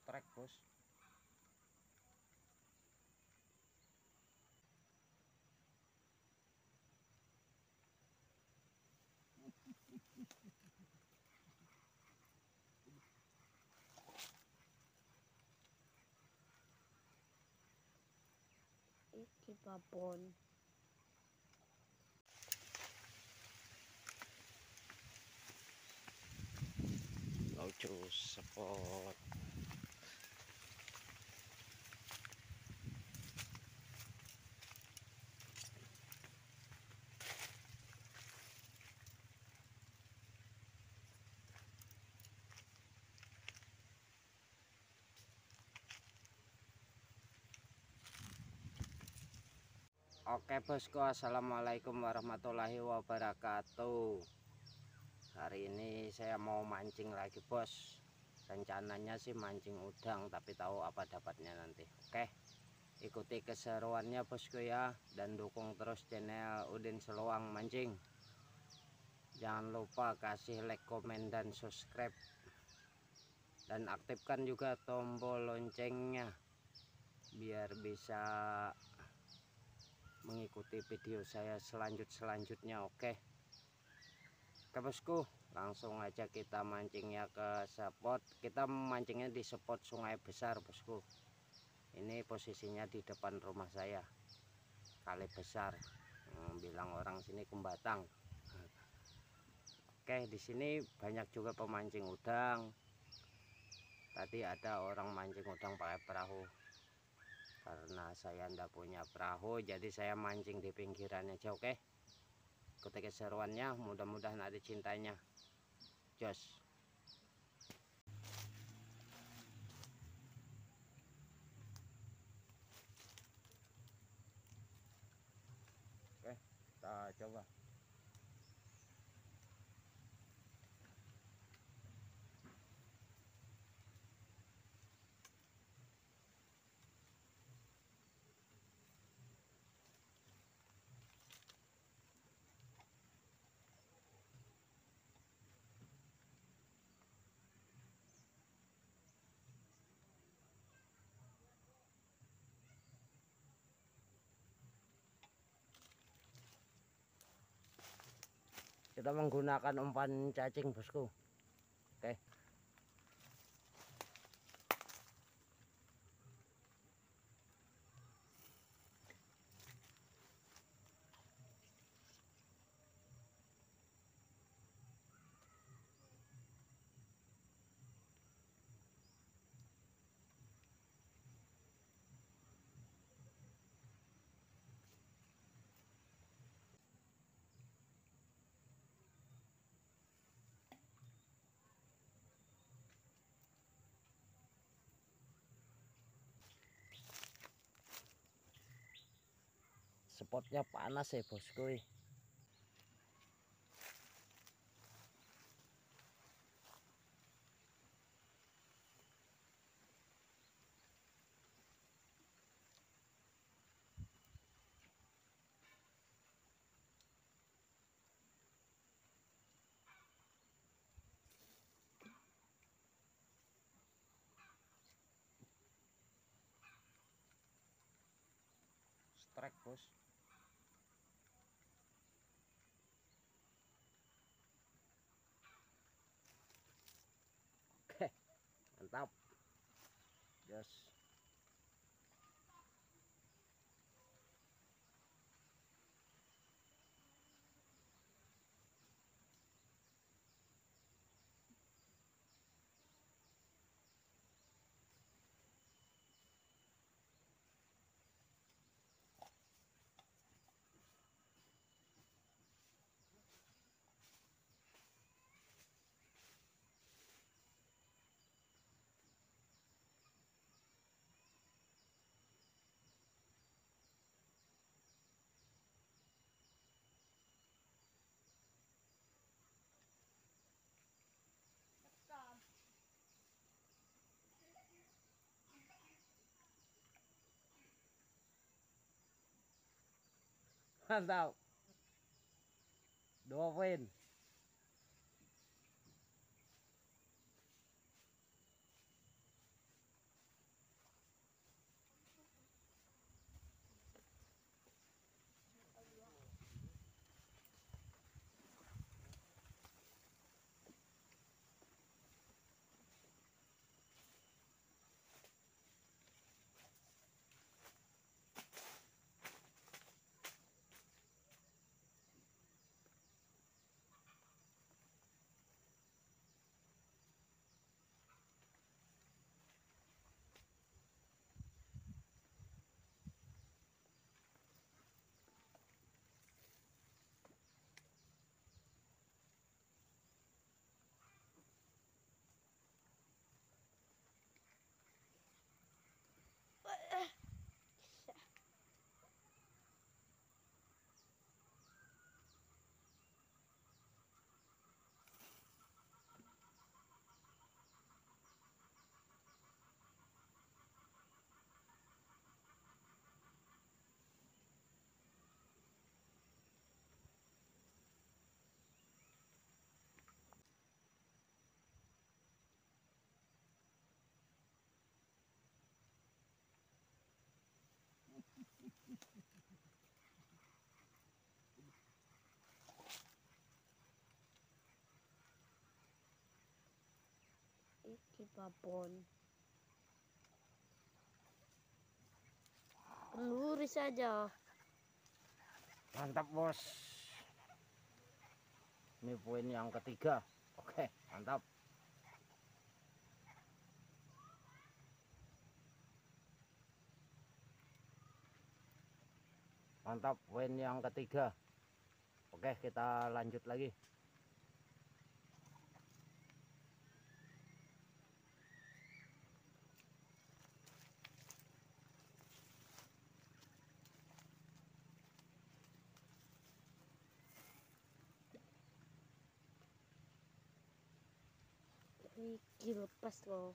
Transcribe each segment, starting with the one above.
Trek bos. Iki babon. Lucu spot. Oke bosku, assalamualaikum warahmatullahi wabarakatuh. Hari ini saya mau mancing lagi bos. Rencananya sih mancing udang, tapi tahu apa dapatnya nanti. Oke, ikuti keseruannya bosku ya, dan dukung terus channel Udin Seluang Mancing. Jangan lupa kasih like, komen, dan subscribe, dan aktifkan juga tombol loncengnya biar bisa mengikuti video saya selanjutnya. Oke bosku, langsung aja kita mancingnya ke spot. Kita mancingnya di spot sungai besar bosku. Ini posisinya di depan rumah saya, kali besar, bilang orang sini Kumbatang. Oke, di sini banyak juga pemancing udang. Tadi ada orang mancing udang pakai perahu. Karena saya ndak punya perahu, jadi saya mancing di pinggiran aja. Oke, ikuti keseruannya, mudah-mudahan ada cintanya. Jos. Oke, kita coba. Kita menggunakan umpan cacing bosku. Oke, spotnya panas ya bosku. Strike bos. Oke, mantap. Jos. Mantap. 2 poin. Iki babon. Lurus saja. Mantap bos. Ini poin yang ketiga. Oke, mantap. Mantap, poin yang ketiga. Oke, kita lanjut lagi. Iki lepas loh.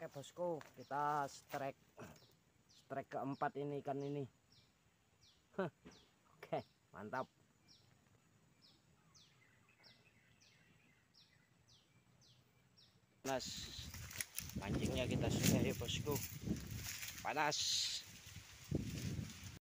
Oke bosku, kita strike keempat ini ikan ini. Oke, mantap. Panas, mancingnya kita sudahi bosku. Panas.